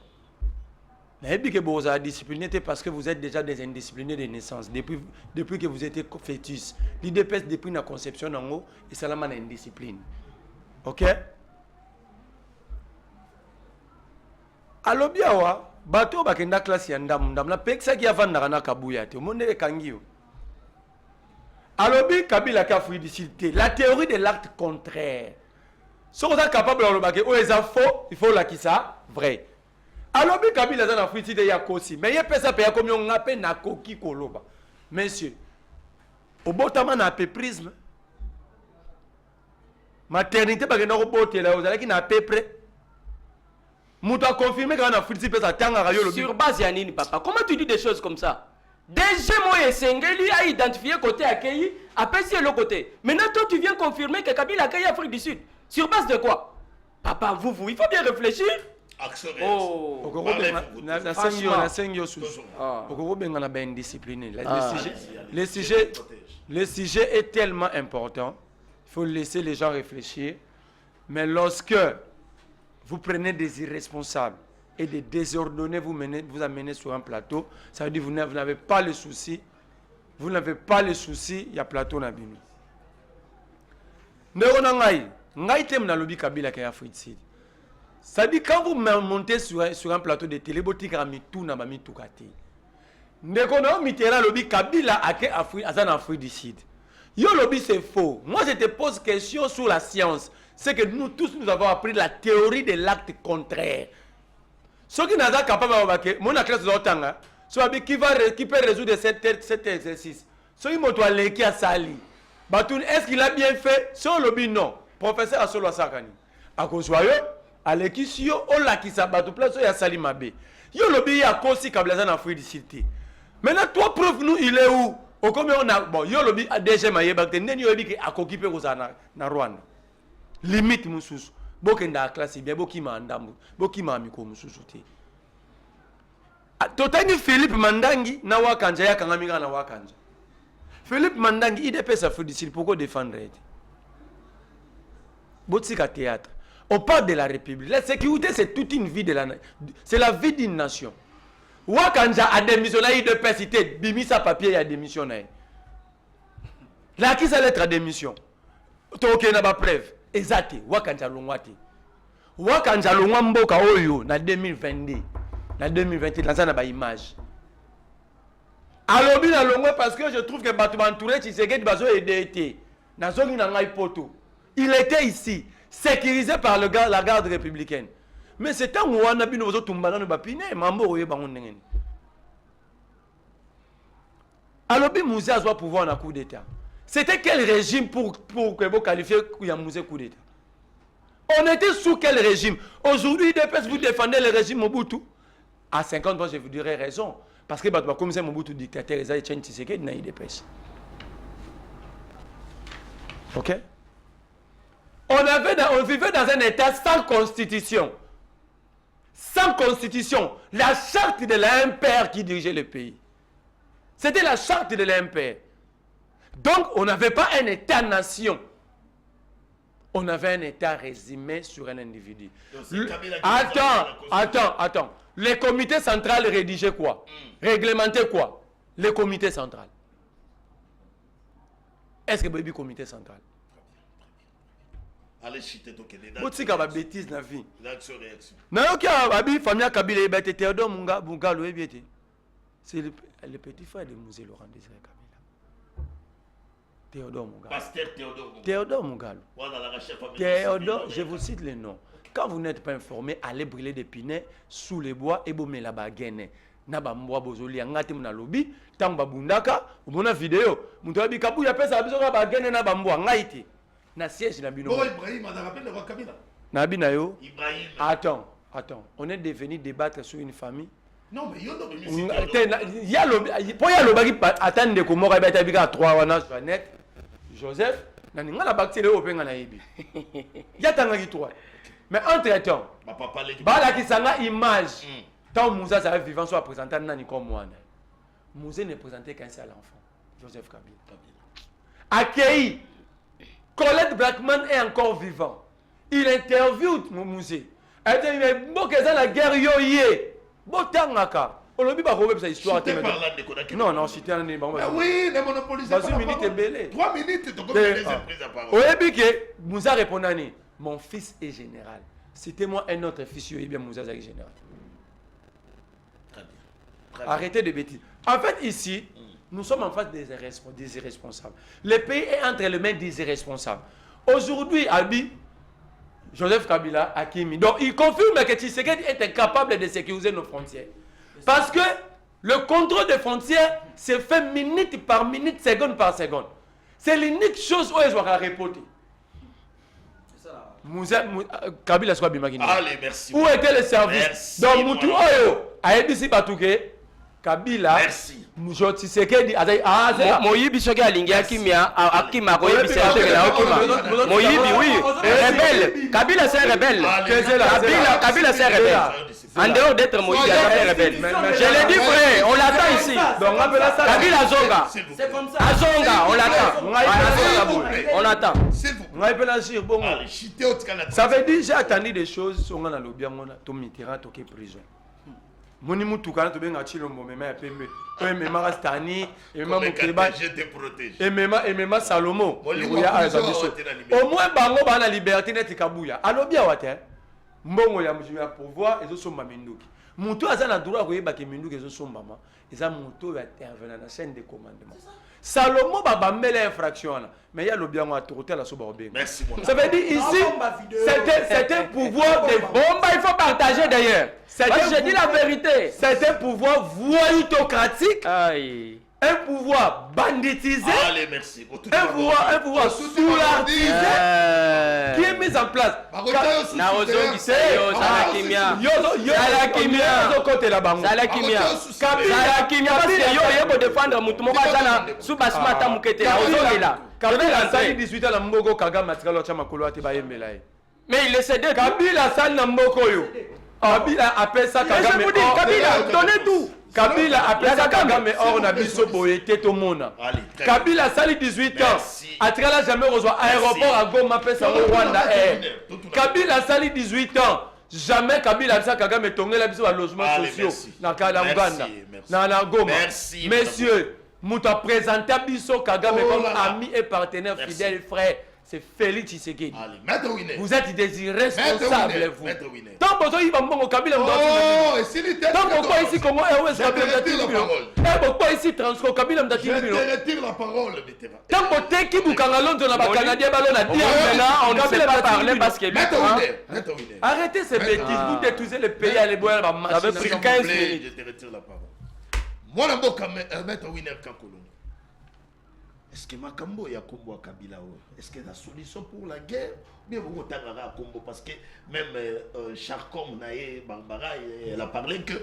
Mais que vous êtes discipliné parce que vous êtes déjà des indisciplinés de naissance. Depuis que vous êtes fœtus. L'IDPS depuis la conception en haut, et ça l'a indiscipline. Ok? Alors bien, bateau bakenda classe yandam na peksa ki avanda na kabuya te monde kangio. Alors bien Kabila ka fluidicité. La théorie de l'acte contraire. Si on est capable de le baquer, oh, les faux, il faut la qui ça, vrai. Alors, bien, Kabila a fait des yakosi, mais il y a personne qui a comme on appelle Nakoki Koloba. Messieurs, au botama na peu prisme. Maternité, parce que nous avons là, vous allez qui n'a peu près. Mouta confirmé qu'on a fait des choses. Sur base Yanini, papa, comment tu dis des choses comme ça? Déjà, moi, Sengeli a identifié côté accueilli, après c'est l'autre côté. Maintenant, toi, tu viens confirmer que Kabila a accueilli Afrique du Sud. Sur base de quoi? Papa, vous, il faut bien réfléchir. Oh, le sujet est tellement important. Il faut laisser les gens réfléchir. Mais lorsque vous prenez des irresponsables et des désordonnés, vous amenez sur un plateau, ça veut dire que vous n'avez pas le souci. Vous n'avez pas le souci, il y a plateau na bino. Ça dit quand vous montez sur un plateau de télé, vous avez tout na bami tout kati. Ndekono mitera lobi Kabila ake Afrique du Sud. Yo lobi c'est faux. Moi je te pose question sur la science. C'est que nous tous nous avons appris la théorie de l'acte contraire. Ce qui n'a pas capable de mon classe d'otanga, qui peut résoudre cet exercice. Ce qui m'a dit qui a sali. Batoun est-ce qu'il a bien fait? Sur lobi non. Professeur Asolo Sakani. À cause de Alekisio, Ola qui s'abat au place, ya sali mabe. Yo lobi ya kosi Kabila en Afrique du Sud. Maintenant, toi, prouve-nous, il est où? Au combien on a. Bon, yo lobi a déjà maillé, parce que n'est-ce pas qu'il a na Rwanda. Limite, moussous. Bokenda a classe, bien, bokima andamou. Bokima amiko moussous. Totani Philippe Mandangi, na wakanja, ya kangamiga na wakanja. Philippe Mandangi, il est Afrique du Sud, pourquoi défendre? Botsika théâtre. On parle de la République. La sécurité, c'est toute une vie de la nation. C'est la vie d'une nation. Wakanja a démissionné de persité, bimi sa papier a démissionné. Là, qui sa lettre à démission? Toke na ba preuve. Exact. Wakanja longwati. Wakanja longwamboka oyo na 2022. Na 2021, dans na ba image. Alors, bien longwa parce que je trouve que Batouba entouré Tshisekedi bazo été. Na zongi na ngai poto. Il était ici, sécurisé par la garde républicaine. Mais c'est un où on a vu nos autres tombants de Bapine, Mambo et Baron. Alors, Moussa a pouvoir en coup d'État. C'était quel régime pour que vous qualifiez Moussa coup d'État? On était sous quel régime? Aujourd'hui, vous défendez le régime Mobutu. À 50 ans, je vous dirais raison. Parce que comme c'est Mobutu dictateur, ils ont été Tshisekedi dans l'IDPS. Ok? On vivait dans un état sans constitution. Sans constitution. La charte de l'impère qui dirigeait le pays. C'était la charte de l'impère. Donc, on n'avait pas un état-nation. On avait un état résumé sur un individu. Attends. Le comité central rédigeait quoi? Réglementait quoi? Le comité central. Est-ce que baby comité central? Allez chiter ton Kennedy. Botsi ka ba bêtise na vie. Réaction, réaction. Na yo ki abi famille Kabila e bete Théodore Mungalo e biete. C'est le petit frère de Mouzé Laurent Désiré Kabila. Théodore Mungalo. Pasteur Théodore Mungalo. Théodore Mungalo. Théodore, je vous cite les noms. Quand vous n'êtes pas informé, allez brûler des pinets sous les bois et bomber la baguenne. Na ba mboa bozoli ngati mna lobi tang babundaka umona vidéo muntu abi kabuya pesa biso ka baguenne na ba mboa ngaiti. Na siège na bino. Oh Ibrahim, on a rappelé le roi Kabila. Na binayo. Ibrahim. Attends. On est devenu débattre sur une famille. Non mais yo ndo il y a le pour y a le bagi attendre ko mo ka beta bika 3 wana sur net. Joseph na ninga la bactérie au penga na yebi. Ya tanga ki 3. Mais entre-temps, bala ki sanga image. Tant Moussa ça vivant soit présenté nani comme moi. Moussa ne présentait qu'un seul enfant, Joseph Kabila. Accueilli. Colette Blackman est encore vivant. Il interviewe Moussa. Elle dit mais bon que ça la guerre yoyé. botangaka olobi bakobe sa histoire te parlant de Kodaki. Non, non, c'était un débat. Oui, les monopolistes. Vas-y, minute est belé. 3 minutes, tu as prise à parole. Oyebi que Moussa répondani, mon fils est général. C'était moi un autre fils, il bien Moussa est général. Très bien. Arrêtez de bêtises. En fait, ici, nous sommes en face des irresponsables. Le pays est entre les mains des irresponsables. Aujourd'hui, Abi, Joseph Kabila, Hakimi. Donc, il confirme que Tshisekedi est incapable de sécuriser nos frontières. Parce que le contrôle des frontières se fait minute par minute, seconde par seconde. C'est l'unique chose où ils doivent reporter. Kabila soit bimakini. Allez, merci. Où était le service? Donc, Moutou Oyo, a dit Batouké, Kabila. Merci. Moujo Tshisekedi, c'est Moyibi soki alingi akimia akima koyebi c'est akima. Moyibi oui, rebelle. Kabila c'est rebelle. Kabila c'est rebelle. En dehors d'être Moyibi, c'est rebelle. Je l'ai dit vrai, on l'attend ici. Donc Kabila Zonga. C'est comme ça. Azonga, on l'attend. On attend. S'il vous plaît. Allez, chité au Canada. Ça veut dire j'ai attendu des choses on a lobby on a to Mitterrand to prison. Moni mutukana to benga chilombo mema ya pembe. To mema rastani, mema mukeba, je te protège. et mema Salomo. Au moins bango bana liberté net kabuya. Alobi awate. Mbongo ya mjumia pouvoir ezo somba minduki. Mutu azana droit koyeba ke minduki ezo somba ma. Eza mutu ya intervenir na chaîne de commandement. Salomo babambela infraction là. Mais il y a le bien à tourter la soba bien. Merci mon. Ça veut dire ici c'est un pouvoir de bombe, il faut partager d'ailleurs. J'ai dit la vérité. C'est un pouvoir voyeurocratique. Aïe. Un pouvoir banditisé. Allez, merci. Un pouvoir sous-artisé qui est mis en place. Kabila sali 18 ans na mboko Kagame atikalo cha makolo ate bayembela ye. Mais il est cédé. Kabila sali na mboko yo. Kabila appelle ça Kagame. Kabila donnez tout. Kabila appelle ça Kagame or na biso boye teto mona. Kabila sali 18 ans. Atikala jamais reçoit aéroport à Goma pesa au Rwanda Air. Kabila sali 18 ans. Jamais Kabila ça Kagame tongela biso ba logements sociaux na Uganda. Na Goma. Messieurs, Mouta présenté Bisso Kagame comme ami et partenaire fidèle frère. C'est Félix Tshisekedi. Vous êtes des irresponsables, vous. Tant que vous avez Kabila, tant que ici, Congo Airways, Kabila, ici, Transco, Kabila, Je te retire la parole, vétéran. tant que tu es qui Boukangalon, tu as pas Canadien, on ne sait pas parler parce que lui. arrêtez ces bêtises, vous détruisez le pays à l'éboire, Ça veut pris 15 minutes. Je te retire la parole. Moi, je suis Maître Winner Kankolongo. Est-ce que Makambo ya Kombo à Kabila? Est-ce qu'il y a une solution pour la guerre? Bien, vous avez à Kombo parce que même Charcom, Barbara, elle a parlé que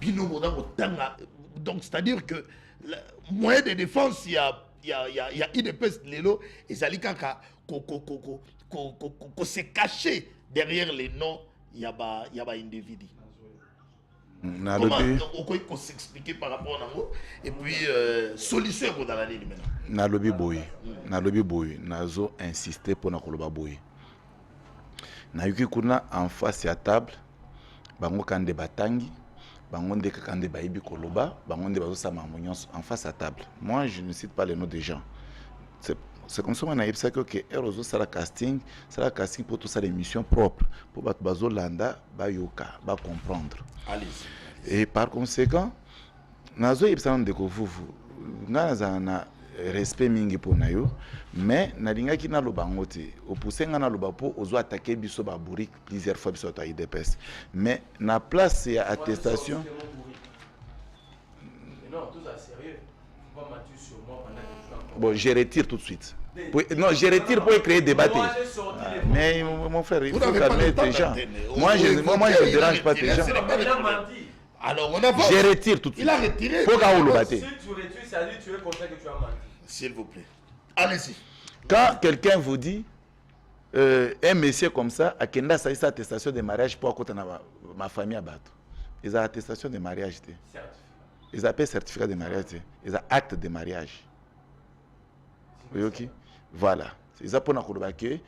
Bino Moda Otanga. Donc, c'est-à-dire que le moyen de défense, il y a IDPS Lelo et Zalikaka qu'on s'est caché derrière les noms, il y a un individu. Comment s'expliquer par rapport à Nango et puis solution pour dans l'année maintenant. Nalobi boy, nazo insister pour na koloba boy. Na yuki kuna en face à table, bango kande batangi, bango ndeka kande baibi koloba, bango nde bazo sama monyons en face à table. Moi je ne cite pas les noms des gens. C'est comme ça qu'on a eu ça que Erozo ça la casting pour tout ça des missions propres pour bazo landa ba yoka ba comprendre. Allez-y. Et par conséquent, nazo yebsana ndeko vuvu ngana na respect mingi pour nayo mais nalingaki na lobango te opusenga na loba po ozo attaquer biso ba bourrique plusieurs fois biso ta IDPS mais na place ya attestation. Non, tout ça sérieux. Faut pas mentir sur moi pendant que je Bon, je retire tout de suite. Non, je retire pour créer des débat. Mais mon frère, il faut calmer tes gens. Moi, je ne dérange pas tes gens. Alors, on a pas. Je retire tout de suite. Il a retiré. Faut qu'on le batte. Si tu retires, ça dit tu es conscient que tu as menti. S'il vous plaît. Allez-y. Quand quelqu'un vous dit, un monsieur comme ça, à Kenda, ça y est, attestation de mariage pour côté de ma famille à Bato. Ils ont attestation de mariage. Ils appellent certificat de mariage. Ils ont acte de mariage. Oui, ok. Voilà. C'est ça pour nous dire que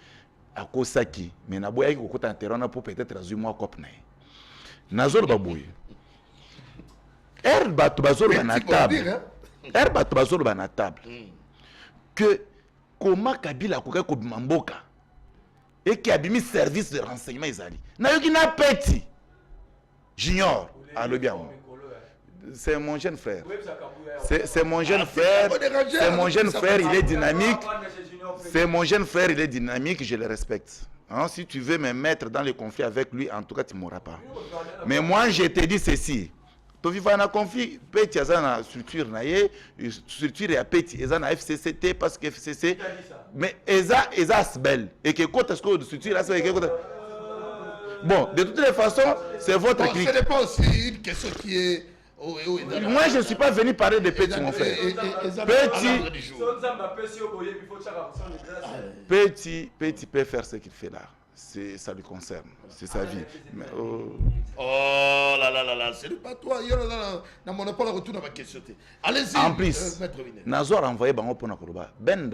à Kosaki, mais na boya qui côté interrona pour peut-être résumer moi cop nae. Nazor baboy. bato bazoloba na Petit pour dire, table hein. bato bazoloba na table que comment Kabila akoki kobima mboka eki abimi service de renseignement ezali nayoki na Peti Junior alobi yango. C'est mon jeune frère. C'est mon jeune frère. C'est mon jeune frère, il est dynamique. C'est mon jeune frère, il est dynamique, je le respecte. Hein, si tu veux me mettre dans le conflit avec lui, en tout cas, tu ne m'auras pas. Mais moi, je te dis ceci. Tu vis dans un conflit, Petit a une structure, structure et Petit, il y a une FCCT parce que FCC. Mais il y a belle. Et que quand est-ce que la structure est. Bon, de toutes les façons, c'est votre clic. Ce n'est pas aussi une question qui est. Moi, je ne suis pas venu parler de Petit, mon frère. Petit peut faire ce qu'il fait là. Ça lui concerne. C'est sa vie. Mais, oh là là là là, c'est pas toi. Dans mon appel, retourne à ma question. Allez-y. En plus, Nazor a envoyé Bango pour Nakoroba. Ben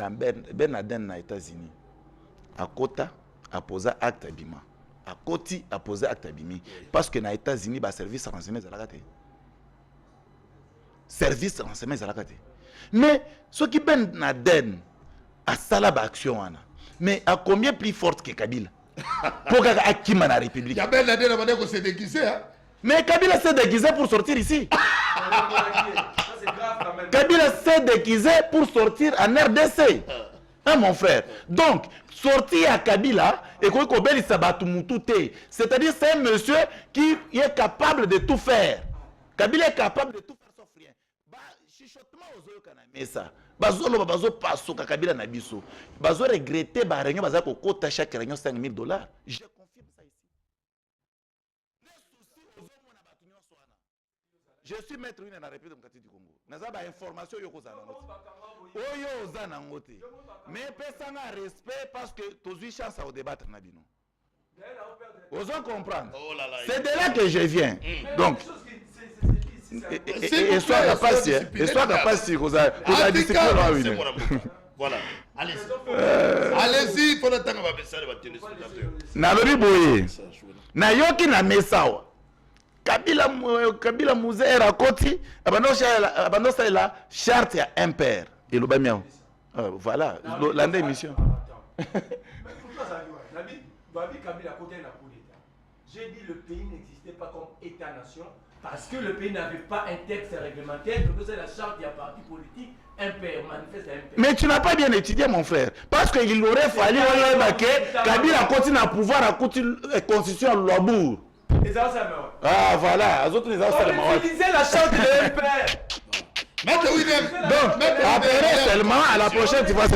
Laden aux États-Unis. À Kota, a posé acte Abima. À Koti, a posé acte Abimi. Parce que aux États-Unis, il y a service renseignement. Service renseignement Zalakate. Mais ce qui Ben Laden a salaba action mais à combien plus forte que Kabila pour Akima la République. Il y a Ben Laden a demandé qu'on s'est déguisé hein. Mais Kabila s'est déguisé pour sortir ici. Kabila s'est déguisé pour sortir en RDC. Hein, mon frère. Donc, sortir à Kabila et qu'on Kobeli Sabatumututé, c'est-à-dire c'est un monsieur qui est capable de tout faire. Kabila est capable de tout faire. Ça bazolo bazo passo Kabila na biso bazo regretter ba réunion baza ko kota chaque réunion $5,000. Je confirme ça ici. Je suis maître une na République démocratique du Congo. Naza ba information yo kozana ngote oyo ozana ngote mais pesanga respect parce que tozui chance à débattre na bino osons comprendre. C'est de là que je viens. Donc et sois capable si vous avez discipliné. Voilà. Allez-y, pour le temps, on va baisser le téléspectateur. Nalobi boye. Na yoki na mesawa. Kabila Mouzer à Koti, abandosa la charte à impère. Et le bamiao. Voilà, l'année émission. J'ai dit le pays n'existait pas comme État-nation. Parce que le pays n'avait pas un texte réglementaire, donc c'est la charte, il y a parti politique, impère, manifeste impère. Mais tu n'as pas bien étudié, mon frère. Parce qu'il aurait fallu que Kabila continue à pouvoir à la constitution à Loabour. Ah voilà, les autres les on utilisait la charte de l'impère. Donc, après seulement, à la prochaine, tu vois,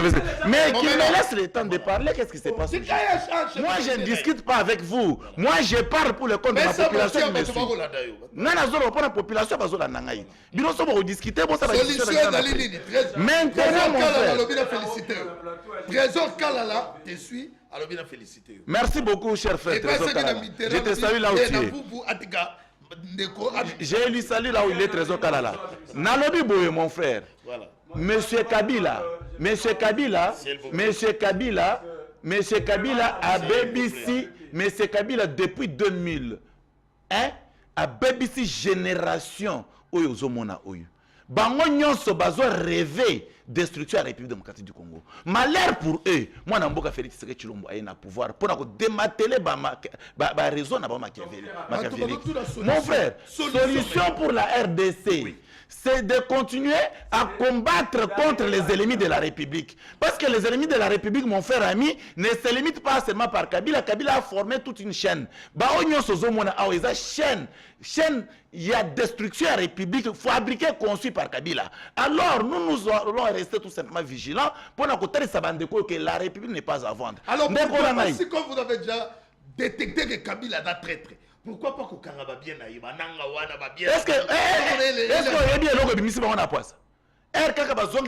mais qu'il me laisse le temps de parler, qu'est-ce qui se passe? Moi, je ne discute pas avec vous. Moi, je parle pour le compte de ma population. Non, pour la population, vous discutez, maintenant, mon frère. Trésor Kalala, te suis, alors bien félicité. Merci beaucoup, cher frère. Je te salue là où tu es. Je lui salue là où il est, Trésor Kalala. Nalobi Boye, mon frère. Voilà. Monsieur Kabila a BBC, Monsieur Kabila depuis 2000, hein, a BBC génération Oyozomona Oyo. Bango nyonso bazo rêver destruction à la République démocratique du Congo. Malheur pour eux. Moi Namboka Félix Tshisekedi Tshilombo a un pouvoir pour démanteler ba raison na ba machiavélique. Mon frère, solution pour la RDC, c'est de continuer à combattre contre les ennemis de la République. Parce que les ennemis de la République, mon frère ami, ne se limitent pas seulement par Kabila. Kabila a formé toute une chaîne. Chaîne, il y a destruction à la République fabriquée, conçue par Kabila. Alors, nous allons rester tout simplement vigilants pour que la République n'est pas à vendre. Alors, si comme vous avez déjà détecté que Kabila a traître, pourquoi pas qu'on va bien bien? Est-ce que vous avez bien l'eau de Missi Bango Poisse?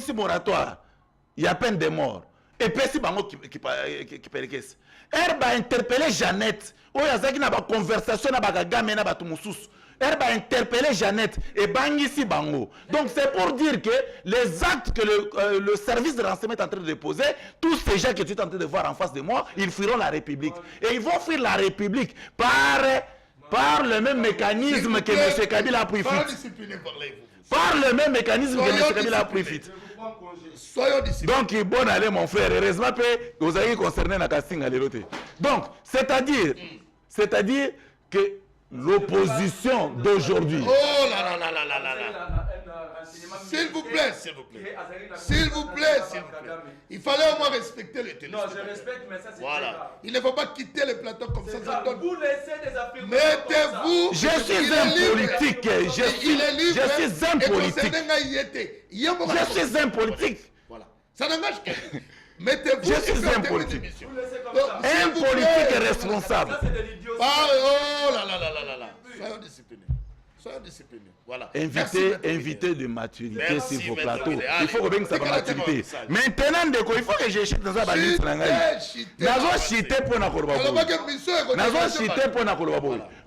Si moratoire, il y a peine de mort. Et puis si Bango qui péréquesse. Elle va interpeller Jeannette. Oh, il y a une conversation avec Gamé na Batumoussous. Elle va interpeller Jeannette et Bangisi Bango. Donc c'est pour dire que les actes que le service de renseignement est en train de déposer, tous ces gens que tu es en train de voir en face de moi, ils fuiront la République. Et ils vont fuir la République par par le même mécanisme que M. Kabila a pris fuite. Par le même mécanisme que M. Kabila a pris fuite. Soyons disciplinés. Donc, bon allez mon frère, heureusement que vous avez concerné la casting à l'éloté. Donc, c'est-à-dire que l'opposition d'aujourd'hui. Oh là là là là là là là. S'il vous plaît, s'il vous plaît. S'il vous plaît, s'il vous plaît. Il fallait au moins respecter les téléspectateurs. Non, je respecte, mais ça c'est Voilà. Il ne faut pas quitter le plateau comme ça. Ça donne... Vous laissez des affirmations. Mettez-vous. Je suis un politique. Je suis un politique. Je suis un politique. Voilà. Ça n'engage que. Mettez-vous. Je suis un politique. Un politique responsable. Oh là là là là là là. Soyons disciplinés. Soyons disciplinés. Voilà. Invité de maturité sur vos plateaux. Il faut que ça va maturité. Maintenant, il faut que je chute dans la liste.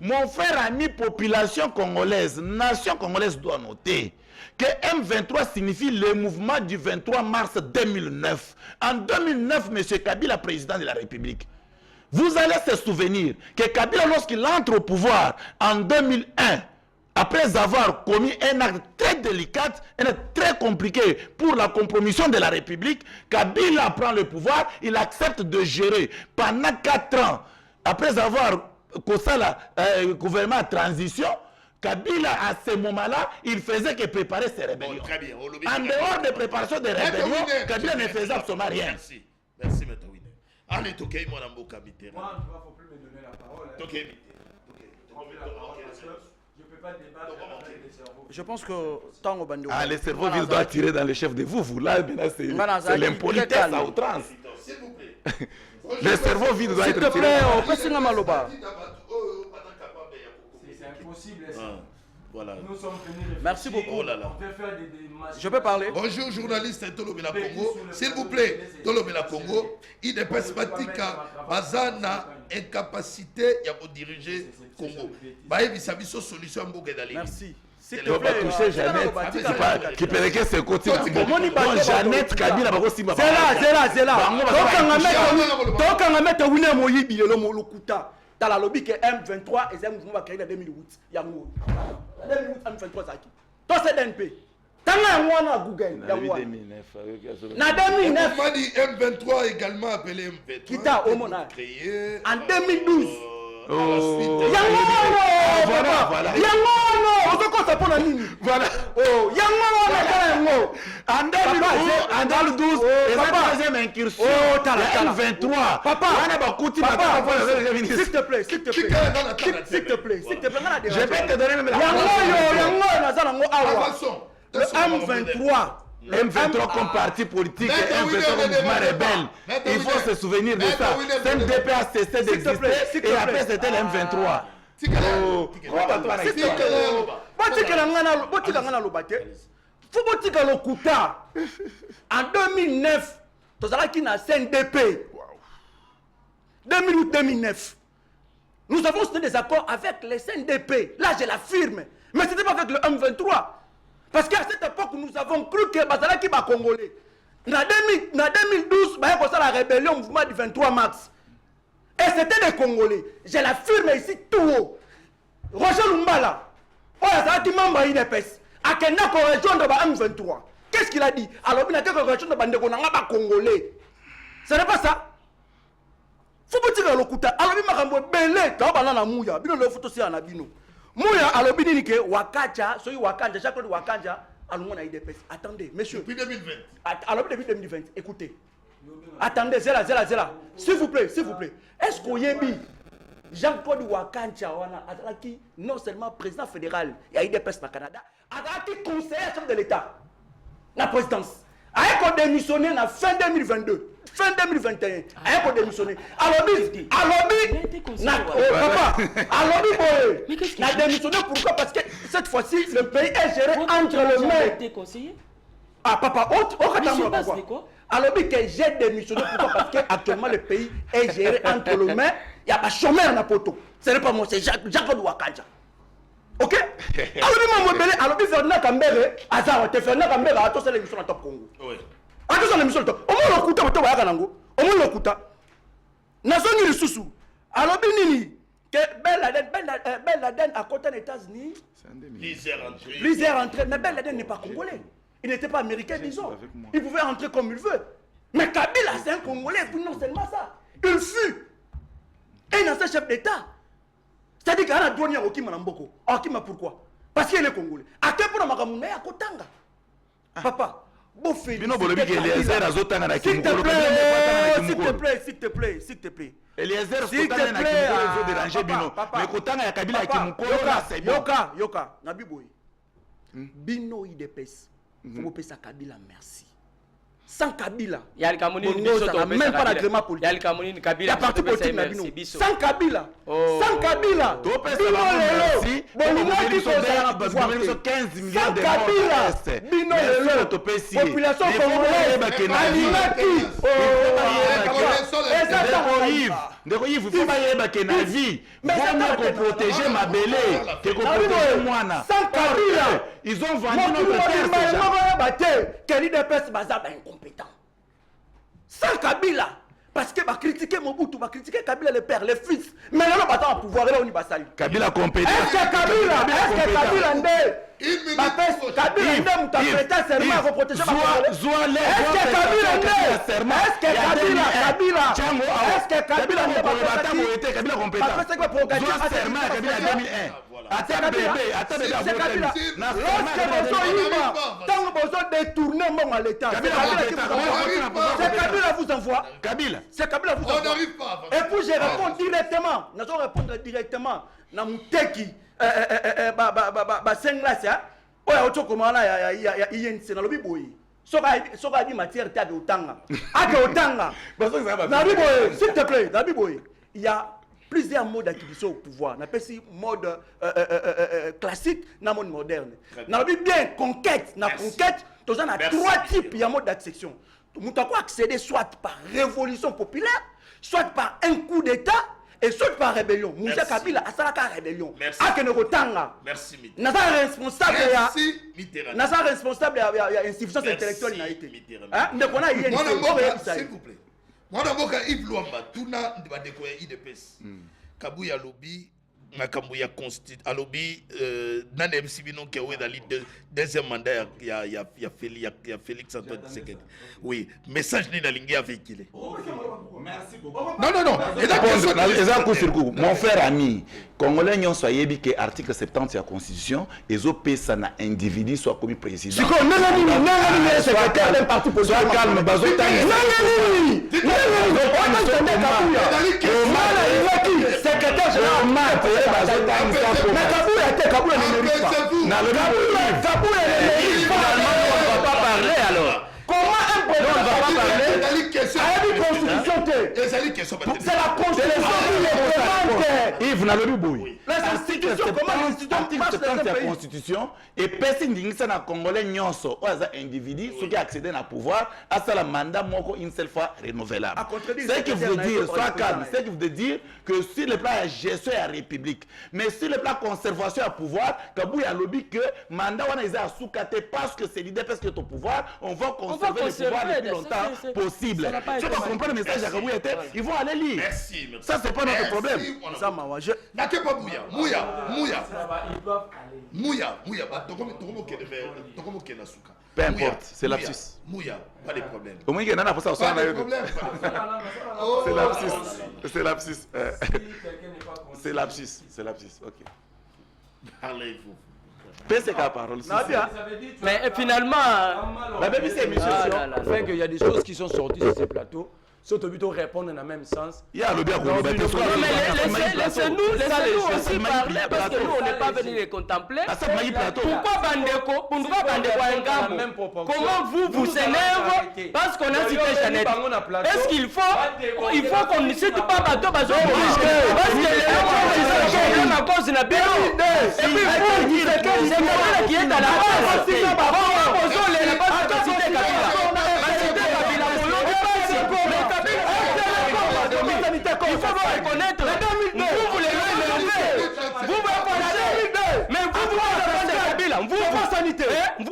Mon frère ami, population congolaise, nation congolaise doit noter que M23 signifie le mouvement du 23 mars 2009. En 2009, M. Kabila, président de la République. Vous allez se souvenir que Kabila, lorsqu'il entre au pouvoir en 2001, après avoir commis un acte très délicat, un acte très compliqué pour la compromission de la République, Kabila prend le pouvoir, il accepte de gérer pendant 4 ans. Après avoir causé le gouvernement de transition, Kabila, à ce moment-là, il faisait que préparer ses rébellions. Très bien. En dehors de préparation des rébellions, Kabila ne faisait absolument rien. Merci. Merci, M. Winner. Allez, Tokei, mon amour, Kabila. Moi, il ne faut plus me donner la parole. Tokei. Je ne peux pas débattre avec les cerveaux. Je pense que tant au bandit. Ah, le cerveau vise doit tirer dans le chef de vous. Là, c'est l'impolitesse à outrance. S'il vous plaît. Le cerveau vide doit S'il être te tiré. plaît, on peut signer Maloba. C'est impossible ça. Voilà. Nous sommes venus réfléchir. Merci beaucoup. Oh là là. On peut faire des Je peux parler? Bonjour journaliste Tolobela Congo. S'il vous plaît, Tolobela Congo. IDPS Matika Bazana incapacité à diriger Congo. Baye bisabiso solution à Mboga Dali. Merci. S'il te On va plaît. toucher Jeannette. Qui peut que c'est côté. Bon, Jeannette Kabila va aussi. Zela. Donc on va mettre Winner Moyibi le Molokuta. Dans la lobby que M23 et c'est un mouvement qui a créé en 2008. Il y a 2008 M23 Zaki. Toi c'est DNP. Tanga mwana Google. En 2009. Na 2009. On dit M23 également appelé M23. Kita Omona. Créé En 2012. Oh. Voilà. On se compte pour la ligne. Voilà. Oh, En 2012, et la troisième incursion. Oh, t'as la M23. Papa. S'il te plaît. S'il te plaît. Je vais te donner même la Avançons. Le M23. M23 comme parti politique et M23 comme mouvement rebelle. Il faut se souvenir de ça. CNDP a cessé d'exister et après c'était le M23. En 2009, tu as CNDP. 2008-2009. Nous avons signé des accords avec les CNDP. Là, je l'affirme. Mais ce n'était pas avec le M23. Parce qu'à cette époque, nous avons cru que Bazalaki va congolais. En 2012, il y a la rébellion au mouvement du 23 mars. Et c'était des Congolais. Je l'affirme ici tout haut. Roger Lumbala, il y a des membres de l'IDPS. À quel moment on rejoint le M23? Qu'est-ce qu'il a dit? Alors, il a dit qu'on rejoint le Congolais. Ce n'est pas ça. Faut pas dire le Lokuta. Alors, il m'a dit belé, quand on a la mouya, il a photo sur Anabino. Mouya, alors, il dit que Wakacha, soy Wakanja, chaque fois Wakanja, alors on a IDPS. Attendez, monsieur. Depuis 2020. Alors, depuis 2020, écoutez. Attendez, zéla. S'il vous plaît. Est-ce qu'on y est mis Jean-Claude Wakancha, non seulement président fédéral, il y a IDPS au Canada, il a été conseiller chef de l'État, la présidence. Il a démissionné en fin 2022, fin 2021. Il a démissionné. Alors, il a démissionné pourquoi? Parce que cette fois-ci, le pays est géré entre les mains. Ah, papa, pourquoi? Alors, que j'ai démissionné pourquoi? Parce qu'actuellement, le pays est géré entre les mains. Il y a pas chômeur dans la poteau. Ce n'est pas moi, c'est Jacques Ouakanja. Ok? Alors, Ferdinand Kambere, Ferdinand Kambere a tous l'émission dans Top Congo. Oui. A tous l'émission dans Top. Au moins, le Kuta, Nation Nili Soussou. Alors, Binini, que Ben Laden a côté aux États-Unis. Plus est rentré. Mais Ben Laden n'est pas congolais. Il n'était pas américain, disons. Il pouvait rentrer comme il veut. Mais Kabila, c'est un Congolais. Et puis non seulement ça. Il fut un ancien chef d'État. C'est-à-dire qu'il y a un douanier au Kima Namboko. Ah, Kima, pourquoi? Parce qu'il est Congolais. À quel point on a Kotanga? Papa. S'il te plaît, s'il te plaît, s'il te plaît. Eliezer Kotanga na Kimukolo déranger Bino. Mais Kotanga ya Kabila ya Kimukolo c'est bon. Yoka, Nabiboy. Bino IDPS. Faut que ça Kabila merci. Sans Kabila. Il y a le Cameroun, même pas l'agrément politique. Il y a le Cameroun, Kabila. Il y a parti politique na Bino. Sans Kabila. Oh. Sans Kabila. Bino lelo. Bolina qui faut 15 millions de Kabila. Bino lelo. Population congolaise. Alimaki. Ndeko Yves, il faut pas y aller que na vie. Vaut mieux qu'on protéger ma belé que qu'on protéger Mwana. Sans Kabila. Ils ont vendu notre terre. Quel IDPS bazaba incompétent. Sans Kabila. Parce que va critiquer Mobutu, va critiquer Kabila le père, le fils. Mais là, on va au pouvoir, là, on y va saluer. Kabila compétent. Est-ce que Kabila Ndé Kabila Ndé m'a prêté serment pour protéger ma famille. Est-ce que Kabila Ndé Est-ce que Kabila Ndé Kabila compétent. Zoa serment à Kabila 2001. Attends bébé. Lorsque vous besoin de détourner mon l'état, c'est Kabila vous envoie. Kabila. C'est Kabila vous envoie. On n'arrive pas. Et puis je réponds directement. Nous allons répondre directement. Namuteki. Senglas ya. Oya otokoma na ya INC na lobi boy. Soka di matière ta de otanga. Ake otanga. Na biboy, s'il te plaît, na biboy. Il y a plusieurs modes d'acquisition au pouvoir. On appelle ça mode classique, na mode moderne. Na lobi bien conquête, na conquête, tous on a trois types il y a mode d'accession. Nous avons accéder soit par révolution populaire, soit par un coup d'état et soit par rébellion. Moussa Kabila a ça la rébellion. Merci. Merci Mitterrand. Nasa responsable ya. Mitterrand. Nasa responsable ya insuffisance intellectuelle na été. Hein? Ndeko na yé. S'il vous plaît. Moi d'abord Yves Luamba tuna de badeko ya IDPS. Kabuya lobby na Kabuya constitue à lobby na MC Bino qui est dans le deuxième mandat ya Félix Antoine Tshisekedi. Oui, message ni na lingi avec il. Merci beaucoup. Non. Mon frère ami, Congolais n'ont soit yebi que article 70 de la Constitution, et OP ça n'a individu soit comme président. Non, secrétaire d'un parti politique. Sois calme, bazo secrétaire général mais Kabila était Kabila ne mérite pas. Kabila ne va pas parler alors. Comment un président ne va pas parler? C'est la constitution qui est Yves Nalobi. L'institution, comment l'institution marche dans la constitution et personne ne dit que les Congolais nyonso ou les individus ceux qui accèdent au pouvoir à ça la mandat moko une seule fois renouvelable. C'est que vous dire, sois calme, c'est que vous dire que sur le plan de gestion de la République, mais sur le plan de conservation du pouvoir, Kabouya lobby que mandat on est à sous-caté parce que c'est l'idée parce que ton pouvoir, on va conserver le pouvoir le plus longtemps possible. Tu vas comprendre le message à Kabouya, ils vont aller lire. Merci. Ça c'est pas notre problème. Ça mawa, je n'ake pas Mouya. Peu importe, c'est lapsus. Mouya, pas de problème. Au moins il y en a pour ça. Pas de problème. C'est lapsus. C'est lapsus. Ok. Parlez-vous. PCK parole. Mais finalement, la même c'est monsieur. Fait qu'il y a des choses qui sont sorties sur ces plateaux. Surtout plutôt répondre dans le même sens. Il y a le bien laissez-nous aussi parler parce que nous on n'est pas venus les contempler. Pourquoi Bandeko comment vous énerve parce qu'on a cité Jeannette? Est-ce qu'il faut qu'on ne cite pas bateau parce que les gens à cause de la bureau et puis vous c'est Kabila qui est à la base. Il faut vous reconnaître. Vous voulez l'énerver. Vous voulez pas mais vous voulez Kabila. Vous